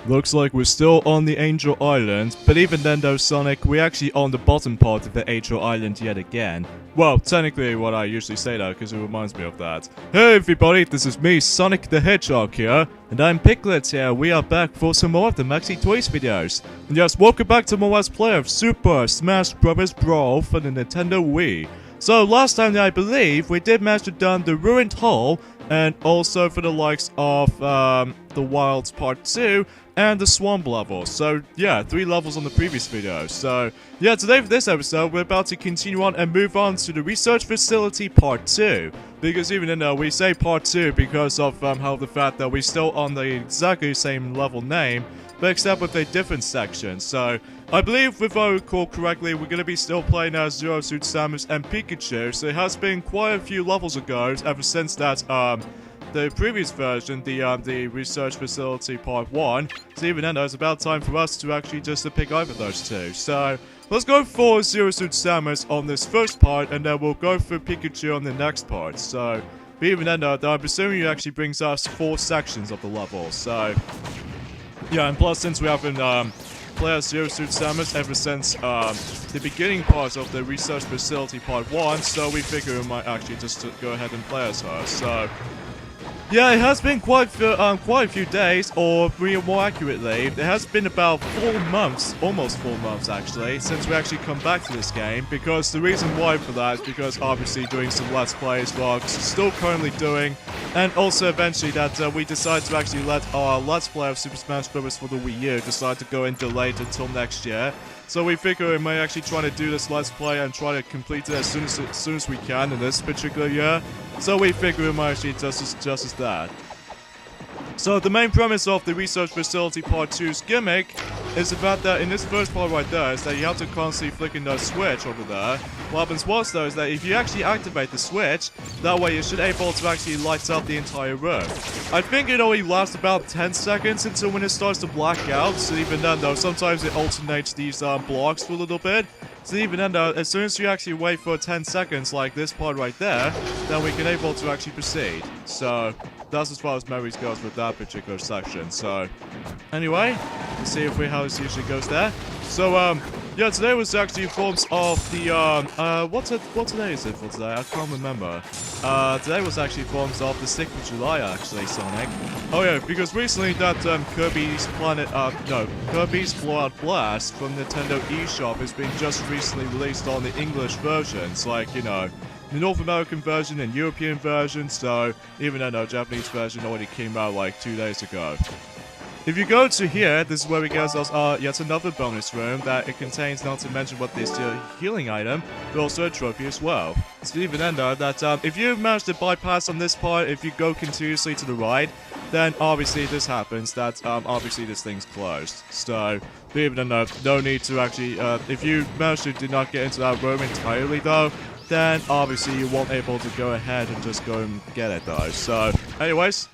Looks like we're still on the Angel Island, but even then though, Sonic, we're actually on the bottom part of the Angel Island yet again. Well, technically what I usually say though, because it reminds me of that. Hey everybody, this is me, Sonic the Hedgehog here, and I'm Piglet here. We are back for some more of the Maxi Toys videos. And yes, welcome back to my Let's Play of Super Smash Bros. Brawl for the Nintendo Wii. So last time I believe we did manage to done the Ruined Hall, and also for the likes of the Wilds Part 2 and the Swamp level. So yeah, 3 levels on the previous video. So yeah, today for this episode we're about to continue on and move on to the Research Facility Part 2. Because even though we say Part 2 because of how the fact that we're still on the exactly same level name, but except with a different section. So I believe, if I recall correctly, we're going to be still playing as Zero Suit Samus and Pikachu. So it has been quite a few levels ago ever since that the previous version, the Research Facility Part 1. So even then, it's about time for us to actually just pick either of those two. So let's go for Zero Suit Samus on this first part, and then we'll go for Pikachu on the next part. So, but even then, I'm assuming it actually brings us 4 sections of the level. So yeah, and plus since we haven't played as Zero Suit Samus ever since the beginning part of the Research Facility Part 1, so we figure we might actually just go ahead and play as her. So yeah, it has been quite a few days, or more accurately, it has been about 4 months, almost 4 months actually, since we actually come back to this game. Because the reason why for that is because obviously doing some Let's Plays, while still currently doing, and also eventually that we decided to actually let our Let's Play of Super Smash Bros. For the Wii U decide to go in delayed until next year. So we figure we may actually try to do this Let's Play and try to complete it as soon as we can in this particular year. So we figure we might actually just as that. So the main premise of the Research Facility Part 2's gimmick is the fact that in this first part right there is that you have to constantly flicking the switch over there. What happens was though is that if you actually activate the switch, that way you should able to actually light up the entire room. I think it only lasts about 10 seconds until when it starts to black out, so even then though, sometimes it alternates these blocks for a little bit. So even then though, as soon as you actually wait for 10 seconds like this part right there, then we can able to actually proceed. So that's as far as memories goes with that particular section. So anyway, let's see how this usually goes there. So yeah, today was actually forms of the what today is it for today? I can't remember. Today was actually forms of the 6th of July actually, Sonic. Oh yeah, because recently that Kirby's Kirby's Blowout Blast from Nintendo eShop has been just recently released on the English versions, like, you know, the North American version and European version. So even though the Japanese version already came out like 2 days ago. If you go to here, this is where we get us yet another bonus room that it contains, not to mention what this healing item, but also a trophy as well. So even then though, that if you manage to bypass on this part, if you go continuously to the right, then obviously this happens, that obviously this thing's closed. So even though, no need to actually, if you manage to do not get into that room entirely though, then obviously you won't able to go ahead and just go and get it though. So anyways,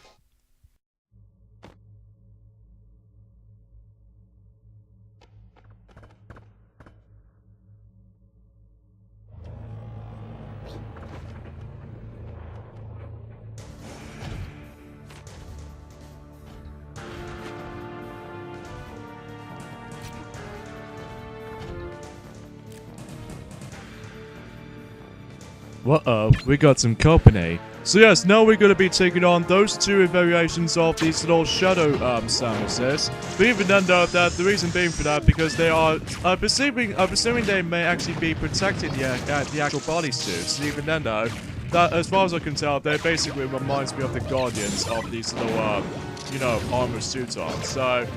we got some company. So yes, now we're gonna be taking on those 2 variations of these little shadow Samuses. But even then though, that the reason being for that, because they are, I'm assuming they may actually be protecting the actual bodysuits. So even then though, that as far as I can tell, they basically reminds me of the Guardians of these little, you know, armor suits on. So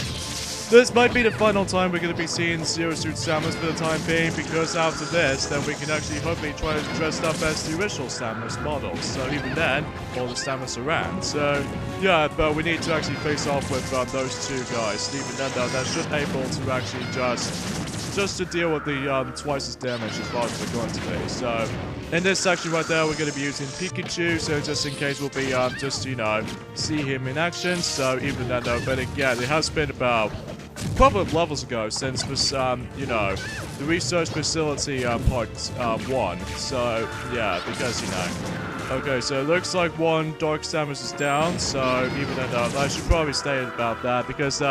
this might be the final time we're going to be seeing Zero Suit Samus for the time being, because after this, then we can actually hopefully try to dress up as the original Samus models. So even then, all the Samus around. So yeah, but we need to actually face off with those 2 guys. Even then though, that should able to actually just to deal with the twice as damage as far as they're going to be. So in this section right there, we're going to be using Pikachu, so just in case we'll be just, you know, see him in action. So even then though, but again, it has been about a couple of levels ago since this, you know, the Research Facility Part 1. So yeah, because, you know. Okay, so it looks like 1 Dark Samus is down, so even though I should probably state about that, because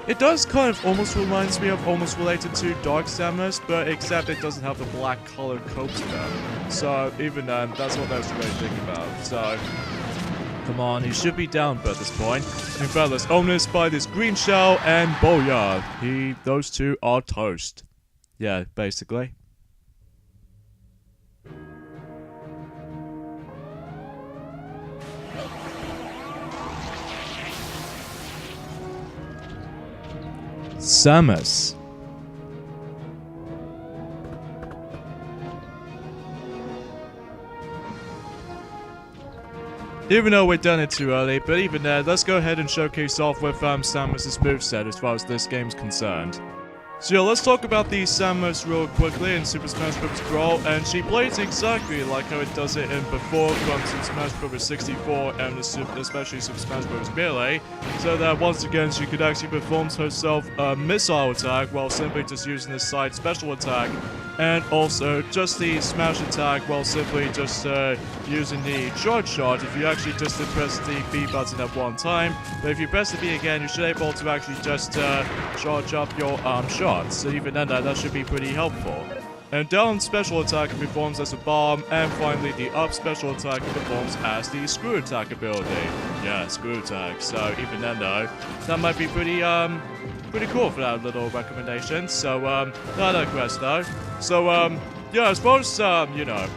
It does kind of almost reminds me of almost related to Dark Samus, but except it doesn't have the black colored coat to them. So even then, that's what I was really thinking about. So come on, he should be down at this point. In fact, let's own this by this green shell and booyah. Those two are toast. Yeah, basically. Samus. Even though we've done it too early, but even then, let's go ahead and showcase off with Samus's moveset as far as this game's concerned. So yeah, let's talk about the Samus real quickly in Super Smash Bros. Brawl, and she plays exactly like how it does it in before from Super Smash Bros. 64 and especially Super Smash Bros. Melee, so that once again she could actually perform herself a missile attack while simply just using the side special attack, and also just the smash attack while simply just using the charge shot if you actually just press the B button at one time, but if you press the B again you should be able to actually just charge up your shot. So even then that should be pretty helpful. And down special attack performs as a bomb, and finally the up special attack performs as the screw attack ability. Yeah, screw attack. So even then though, that might be pretty cool for that little recommendation. So not digress though. So yeah, as far as you know,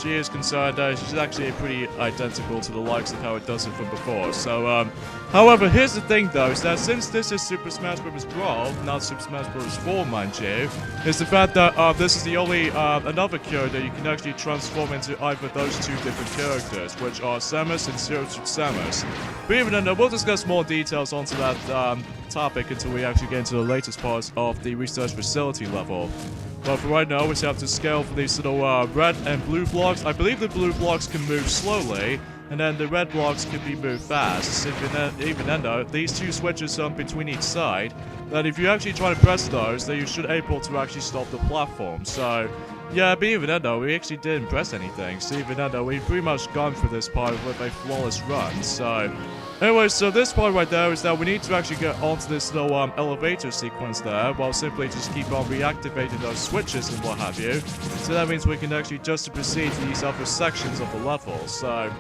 she is concerned, she's actually pretty identical to the likes of how it does it from before. So, however, here's the thing though, is that since this is Super Smash Bros. Brawl, not Super Smash Bros. 4, mind you, is the fact that this is the only another character you can actually transform into either of those two different characters, which are Samus and Zero Suit Samus. But even then, we'll discuss more details onto that topic until we actually get into the latest parts of the research facility level. But for right now, we have to scale for these little red and blue blocks. I believe the blue blocks can move slowly, and then the red blocks can be moved fast. Even then though, these two switches between each side, that if you actually try to press those, then you should be able to actually stop the platform. So, yeah, but even then though, we actually didn't press anything. So even then though, we've pretty much gone through this part with a flawless run. So, anyway, so this part right there is that we need to actually get onto this little elevator sequence there, while simply just keep on reactivating those switches and what have you. So that means we can actually just proceed to these other sections of the level. So,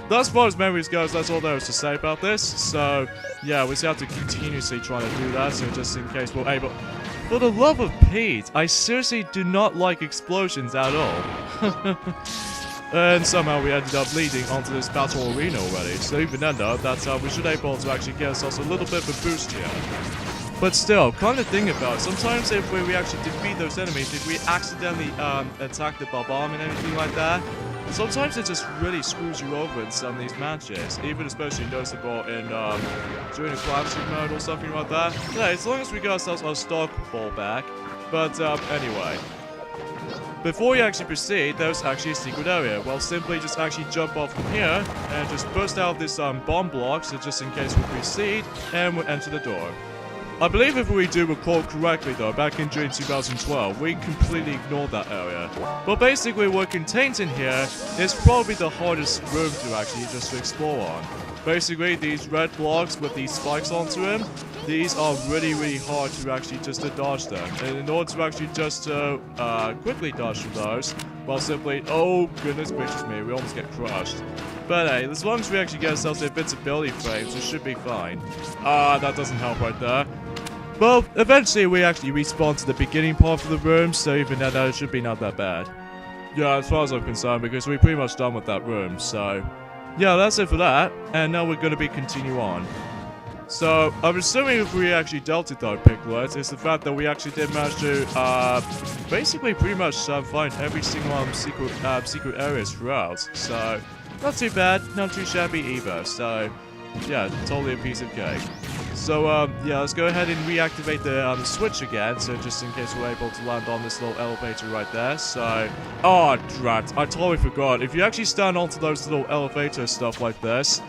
as far as memories goes, that's all there is to say about this. So, yeah, we just have to continuously try to do that, so just in case we're able... For the love of Pete, I seriously do not like explosions at all. And somehow we ended up leading onto this battle arena already. So even then though, that's how we should be able to actually get ourselves a little bit of a boost here. But still, kind of think about it. Sometimes if we actually defeat those enemies, if we accidentally attack the bomb and anything like that, sometimes it just really screws you over in some of these matches. Even especially noticeable in during a classic mode or something like that. Yeah, as long as we get ourselves our stock ball back. But anyway. Before you actually proceed, there's actually a secret area. Well, simply just actually jump off from here and just burst out this bomb block, so just in case we proceed, and we'll enter the door. I believe if we do recall correctly though, back in June 2012, we completely ignored that area. But basically what contains in here is probably the hardest room to actually just explore on. Basically, these red blocks with these spikes onto them, these are really hard to actually just dodge them. And in order to actually just quickly dodge from those, well simply, oh goodness gracious me, we almost get crushed. But hey, as long as we actually get ourselves the invincibility frames, it should be fine. That doesn't help right there. Well, eventually we actually respawn to the beginning part of the room, so even then it should be not that bad. Yeah, as far as I'm concerned, because we're pretty much done with that room, so... Yeah, that's it for that, and now we're going to be continue on. So, I'm assuming if we actually dealt it though, Piglet, is the fact that we actually did manage to, basically pretty much find every single secret areas throughout. So, not too bad, not too shabby either, so, yeah, totally a piece of cake. So, yeah, let's go ahead and reactivate the switch again, so just in case we're able to land on this little elevator right there, so... Oh, drat, I totally forgot. If you actually stand onto those little elevator stuff like this,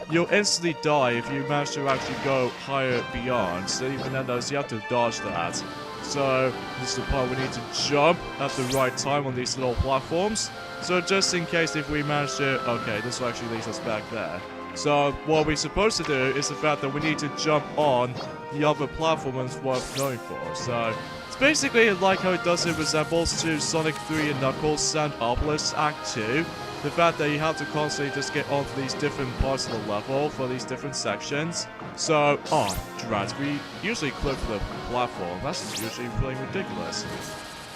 you'll instantly die if you manage to actually go higher beyond, so even then, you have to dodge that. So, this is the part we need to jump at the right time on these little platforms. So, just in case if we manage to... Okay, this will actually lead us back there. So what we're supposed to do is the fact that we need to jump on the other platform it's worth knowing for. So it's basically like how it does, it resembles to Sonic 3 and Knuckles Sand Obelisk Act 2. The fact that you have to constantly just get onto these different parts of the level for these different sections. So, drat, we usually clip the platform. That's usually really ridiculous.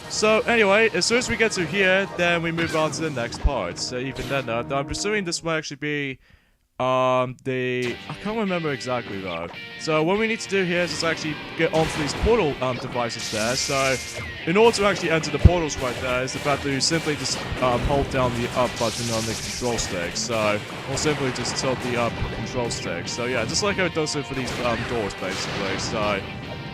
So anyway, as soon as we get to here, then we move on to the next part. So even then, I'm presuming this might actually be I can't remember exactly though. So what we need to do here is just actually get onto these portal devices there. So in order to actually enter the portals right there is the fact that you simply just hold down the up button on the control stick. So or simply just tilt the up control stick. So yeah, just like how it does it for these doors basically. So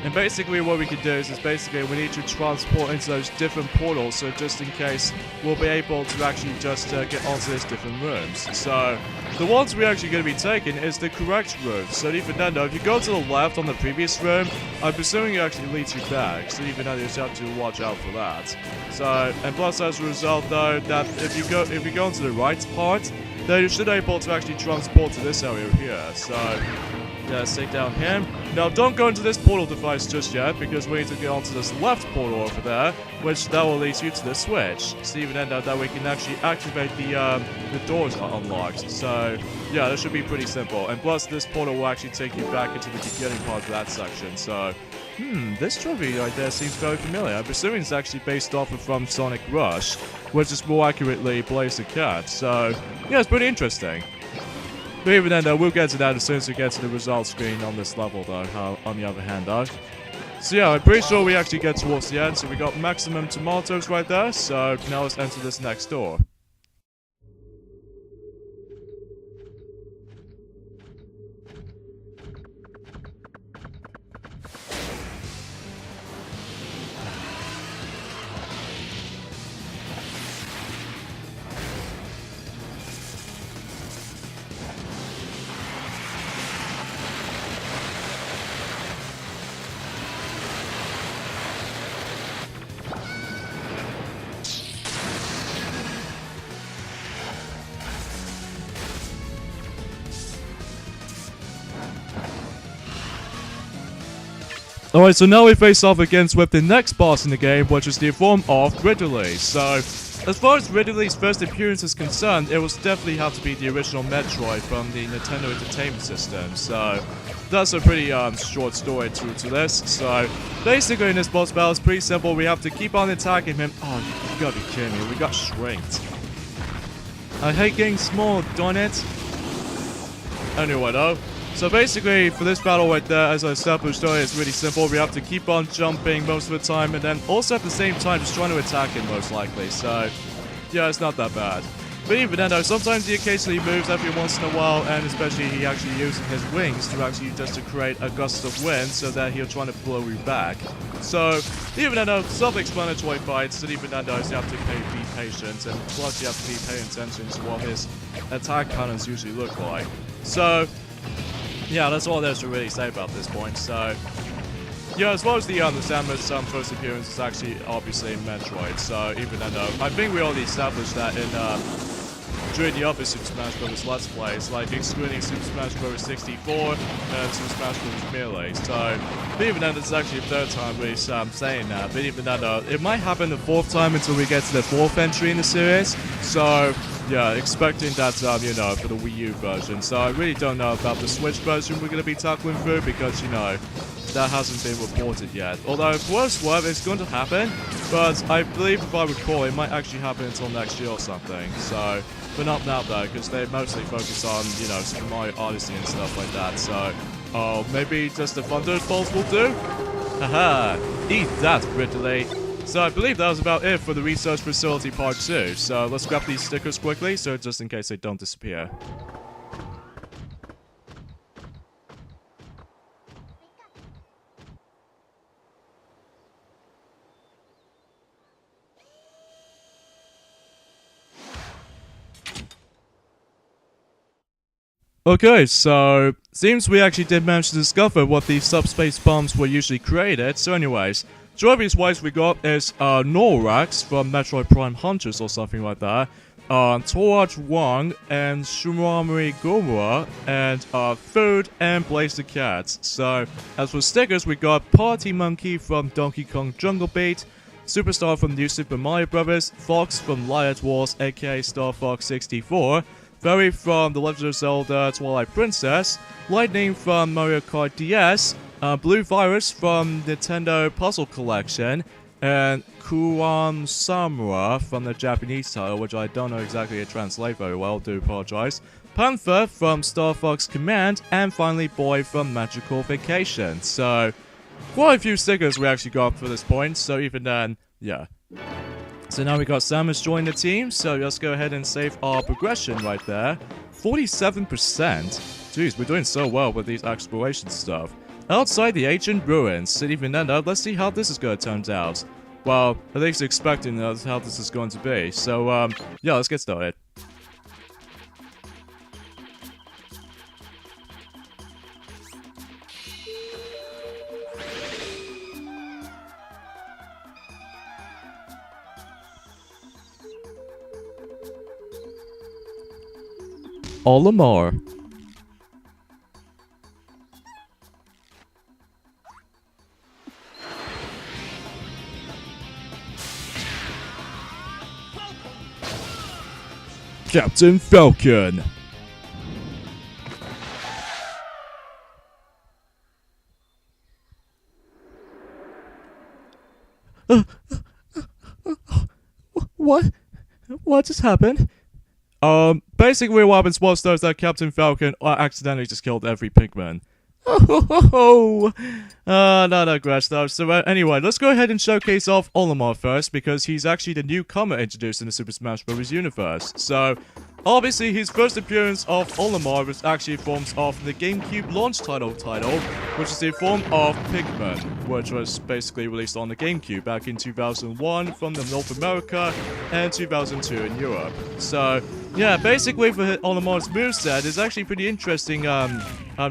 and basically what we can do is basically we need to transport into those different portals, so just in case we'll be able to actually just get onto these different rooms. So the ones we're actually going to be taking is the correct route. So even then though, if you go to the left on the previous room, I'm presuming it actually leads you back. So even then you just have to watch out for that. So, and plus as a result though, that if you go into the right part, then you should be able to actually transport to this area here. So yeah, stay down here. Now, don't go into this portal device just yet, because we need to get onto this left portal over there, which that will lead you to the switch. So even then, that we can actually activate the doors are unlocked. So yeah, that should be pretty simple. And plus, this portal will actually take you back into the beginning part of that section. So, this trophy right there seems very familiar. I'm presuming it's actually based off of from Sonic Rush, which is more accurately Blaze the Cat. So yeah, it's pretty interesting. But even then, though, we'll get to that as soon as we get to the results screen on this level, though, on the other hand, though. So yeah, I'm pretty sure we actually get towards the end, so we got maximum tomatoes right there, so now let's enter this next door. Alright, so now we face off against with the next boss in the game, which is the form of Ridley. So, as far as Ridley's first appearance is concerned, it will definitely have to be the original Metroid from the Nintendo Entertainment System. So, that's a pretty short story to this. So, basically in this boss battle, it's pretty simple. We have to keep on attacking him. Oh, you gotta be kidding me. We got shrinked. I hate getting small, darn it. Anyway, though. So basically, for this battle right there, as I established earlier, it's really simple. We have to keep on jumping most of the time, and then also at the same time just trying to attack him most likely. So, yeah, it's not that bad. But even then, though, sometimes he occasionally moves every once in a while, and especially he actually using his wings to actually just to create a gust of wind so that he'll try to blow you back. So, even then, though, self-explanatory fights, and even then, though, you have to be patient, and plus you have to be paying attention to what his attack patterns usually look like. So, yeah, that's all there's to really say about this point. So, yeah, as far as the Samus first appearance is actually obviously in Metroid. So even then, I think we already established that in during the other Super Smash Bros. Let's Plays, like excluding Super Smash Bros. 64 and Super Smash Bros. Melee. So, but even then, it's actually the third time we're saying that. But even then, it might happen the fourth time until we get to the fourth entry in the series. So, yeah, expecting that, you know, for the Wii U version. So I really don't know about the Switch version we're going to be tackling through because, you know, that hasn't been reported yet. Although, for what it's worth, it's going to happen. But I believe, if I recall, it might actually happen until next year or something. So, but not now, though, because they mostly focus on, you know, Super Mario Odyssey and stuff like that. So, maybe just the Thunderbolts will do? Haha, eat that, Ridley. So I believe that was about it for the Research Facility Part 2. So let's grab these stickers quickly, so just in case they don't disappear. Okay, so seems we actually did manage to discover what these subspace bombs were usually created. So anyways, trophies wise we got is Norax from Metroid Prime Hunters or something like that. Torch Wong, and Shumamori Gomura, and Food and Blaze the Cat. So, as for stickers, we got Party Monkey from Donkey Kong Jungle Beat, Superstar from New Super Mario Bros., Fox from Riot Wars aka Star Fox 64, Fairy from The Legend of Zelda Twilight Princess, Lightning from Mario Kart DS, Blue Virus from Nintendo Puzzle Collection, and Kuam Samura from the Japanese title, which I don't know exactly how to translate very well, do apologize. Panther from Star Fox Command, and finally Boy from Magical Vacation. So, quite a few stickers we actually got for this point, so even then, yeah. So now we got Samus join the team, so let's go ahead and save our progression right there. 47%? Jeez, we're doing so well with these exploration stuff. Outside the ancient ruins, City Venenda, let's see how this is going to turn out. Well, at least expecting how this is going to be. So, yeah, let's get started. Olimar. Captain Falcon. What just happened? Basically what happens was though is that Captain Falcon accidentally just killed every pigman. No, Grass though. So anyway, let's go ahead and showcase off Olimar first, because he's actually the newcomer introduced in the Super Smash Bros. Universe. So, obviously his first appearance of Olimar was actually forms of the GameCube launch title, which is the form of Pikmin, which was basically released on the GameCube back in 2001 from the North America and 2002 in Europe. So, yeah, basically for Olimar's moveset, it's actually pretty interesting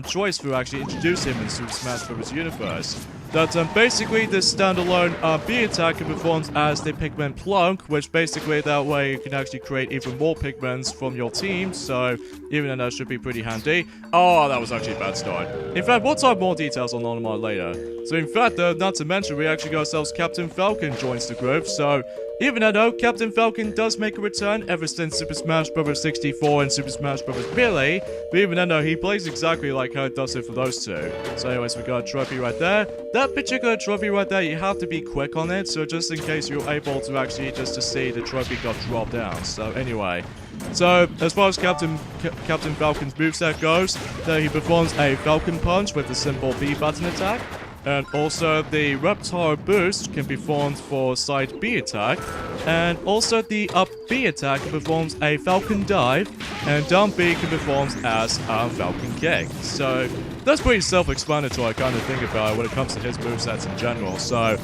choice for actually introducing him in Super Smash Bros. Universe. That basically this standalone B attack can perform as the Pikmin Plunk, which basically that way you can actually create even more Pikmins from your team, so even though that should be pretty handy. Oh, that was actually a bad start. In fact, we'll talk more details on Olimar later. So in fact, not to mention, we actually got ourselves Captain Falcon joins the group, so even though Captain Falcon does make a return ever since Super Smash Bros. 64 and Super Smash Bros. Melee, but even though he plays exactly like how it does it for those two. So anyways, we got a trophy right there. That particular trophy right there, you have to be quick on it, so just in case you're able to actually just to see the trophy got dropped down. So anyway, so as far as Captain Falcon's moveset goes, he performs a Falcon Punch with the simple B button attack. And also the Reptile Boost can be performed for side B attack. And also the up B attack performs a Falcon Dive. And down B can perform as a Falcon Kick. So that's pretty self-explanatory kind of think about it when it comes to his movesets in general. So,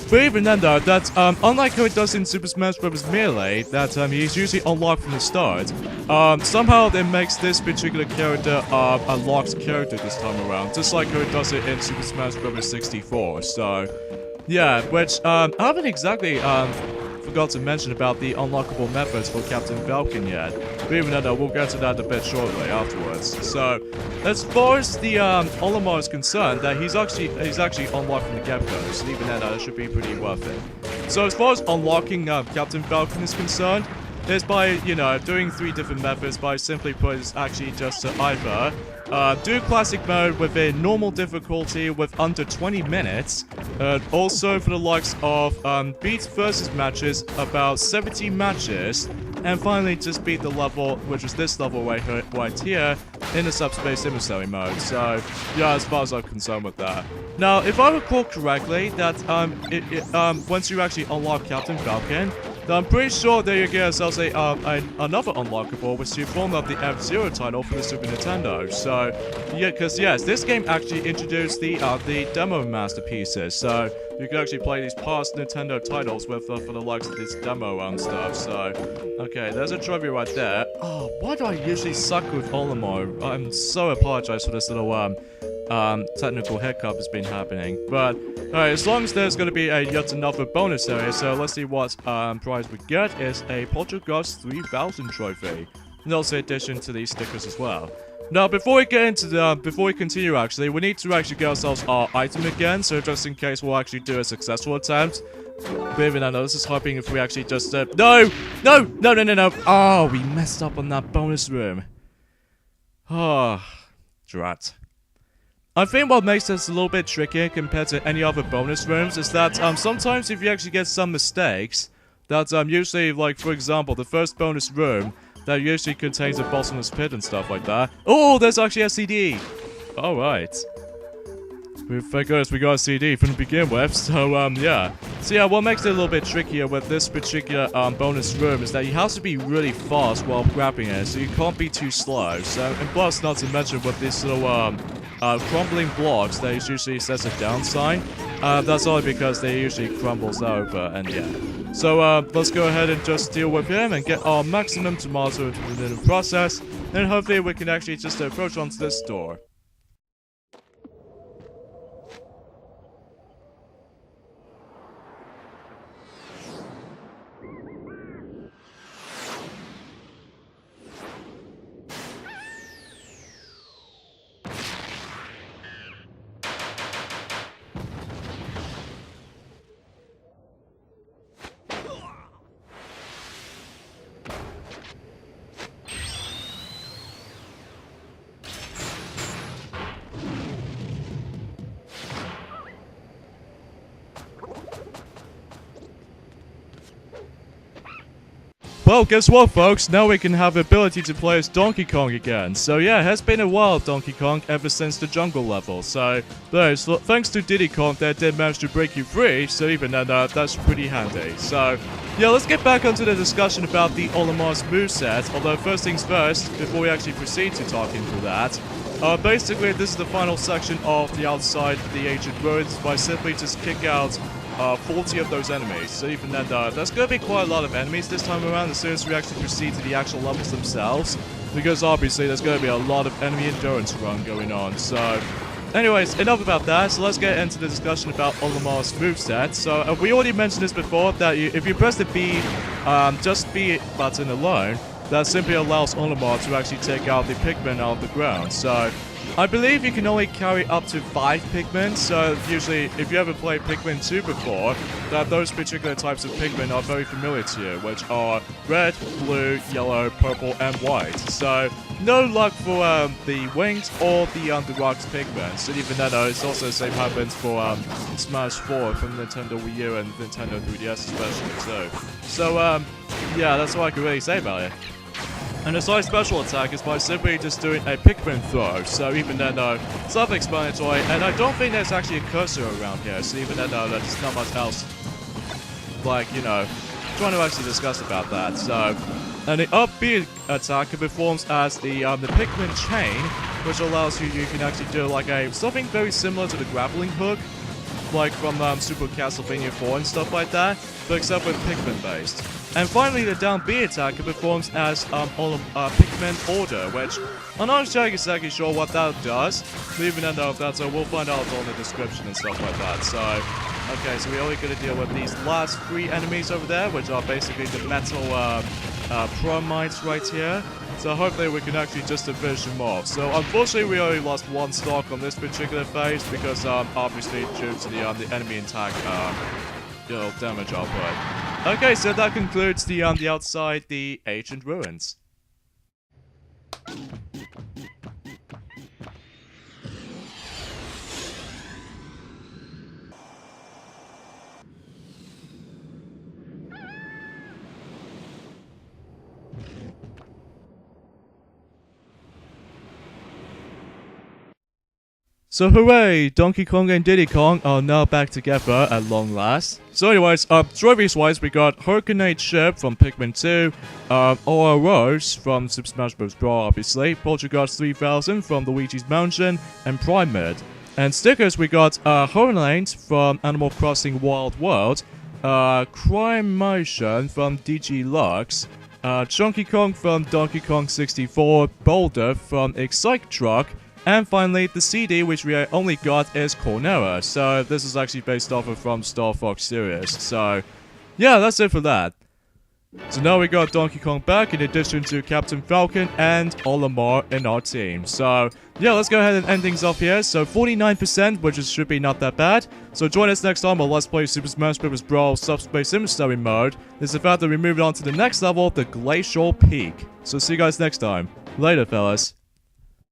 but even then though, that's unlike how it does in Super Smash Bros. Melee, that he's usually unlocked from the start. Somehow it makes this particular character a locked character this time around, just like how it does it in Super Smash Bros. 64. So, yeah, which I haven't exactly forgot to mention about the unlockable methods for Captain Falcon yet. But even though we'll get to that a bit shortly afterwards. So, as far as the Olimar is concerned, that he's actually unlocked from the get-go, so even then that should be pretty worth it. So as far as unlocking Captain Falcon is concerned, is by, doing 3 different methods. By simply put, it's actually just to either do classic mode with a normal difficulty with under 20 minutes. Also for the likes of beat versus matches, about 70 matches. And finally just beat the level, which is this level right here, in the Subspace emissary mode. So, yeah, as far as I'm concerned with that. Now, if I recall correctly, that once you actually unlock Captain Falcon, I'm pretty sure that you get yourselves another unlockable, which is the form of the F-Zero title for the Super Nintendo. So, yeah, because yes, this game actually introduced the demo masterpieces. So you can actually play these past Nintendo titles with for the likes of this demo stuff. So, okay, there's a trophy right there. Oh, why do I usually suck with Olimar? I'm so apologize for this little technical hiccup has been happening. But Alright, as long as there's gonna be a yet another bonus area, so let's see what prize we get is a Poltergeist 3000 trophy. And also addition to these stickers as well. Now, before we get into before we continue actually, we need to actually get ourselves our item again, so just in case we'll actually do a successful attempt. But even I know this is hoping if we actually just, no! Oh, we messed up on that bonus room. Ah, drat. I think what makes this a little bit trickier compared to any other bonus rooms is that sometimes if you actually get some mistakes, that usually, like for example, the first bonus room that usually contains a bottomless pit and stuff like that. Oh, there's actually a CD. All right. Thank goodness we got a CD from the begin with, so yeah. So yeah, what makes it a little bit trickier with this particular bonus room is that you have to be really fast while grabbing it, so you can't be too slow. So, and plus, not to mention with these little crumbling blocks, that usually says a down sign. That's only because they usually crumbles over, and yeah. So let's go ahead and just deal with him and get our maximum tomato within the process, and hopefully we can actually just approach onto this door. Well, guess what, folks? Now we can have the ability to play as Donkey Kong again. So yeah, it has been a while, Donkey Kong, ever since the jungle level. So, thanks to Diddy Kong, that did manage to break you free, so even then, that's pretty handy. So, yeah, let's get back onto the discussion about the Olimar's moveset. Although, first things first, before we actually proceed to talking through that, basically, this is the final section of the outside of the ancient ruins, by simply just kick out 40 of those enemies. So even then, there's going to be quite a lot of enemies this time around as soon as we actually proceed to the actual levels themselves. Because obviously there's going to be a lot of enemy endurance run going on. So anyways, enough about that. So let's get into the discussion about Olimar's moveset. So we already mentioned this before, that if you press the B, just B button alone, that simply allows Olimar to actually take out the Pikmin out of the ground. So I believe you can only carry up to 5 Pikmin, so usually, if you ever played Pikmin 2 before, that those particular types of Pikmin are very familiar to you, which are red, blue, yellow, purple, and white. So, no luck for the winged or the rocks Pikmin. So even then, it's also the same happens for Smash 4 from Nintendo Wii U and Nintendo 3DS especially, too. So, yeah, that's all I can really say about it. And the side special attack is by simply just doing a Pikmin throw, so even then, self-explanatory, and I don't think there's actually a cursor around here, so even then, there's not much else, like, you know, trying to actually discuss about that. So, and the up B attack performs as the Pikmin chain, which allows you can actually do like something very similar to the grappling hook, like from Super Castlevania 4 and stuff like that, but except with Pikmin based. And finally, the down B attack performs as Pikmin order, which I'm not exactly sure what that does. But even though that, so we'll find out on the description and stuff like that. So, okay, so we're only going to deal with these last 3 enemies over there, which are basically the metal Promites right here. So hopefully we can actually just finish them off. So unfortunately we only lost 1 stock on this particular phase because obviously due to the enemy attack damage output. Okay, so that concludes the outside the ancient ruins. So hooray! Donkey Kong and Diddy Kong are now back together at long last. So anyways, trophies wise we got Hurricanate Ship from Pikmin 2, Aura Rose from Super Smash Bros. Brawl obviously, Poltergeist 3000 from Luigi's Mansion, and Primate. And stickers we got Hornlane from Animal Crossing Wild World, Crime Motion from DG Lux, Chunky Kong from Donkey Kong 64, Boulder from Excite Truck, And finally, the CD which we only got is Cornera, so this is actually based off of from Star Fox series. So yeah, that's it for that. So now we got Donkey Kong back in addition to Captain Falcon and Olimar in our team. So yeah, let's go ahead and end things off here. So 49%, which should be not that bad. So join us next time on Let's Play Super Smash Bros. Brawl Subspace Image Story Mode. This is the fact that we moved on to the next level, the Glacial Peak. So see you guys next time. Later, fellas.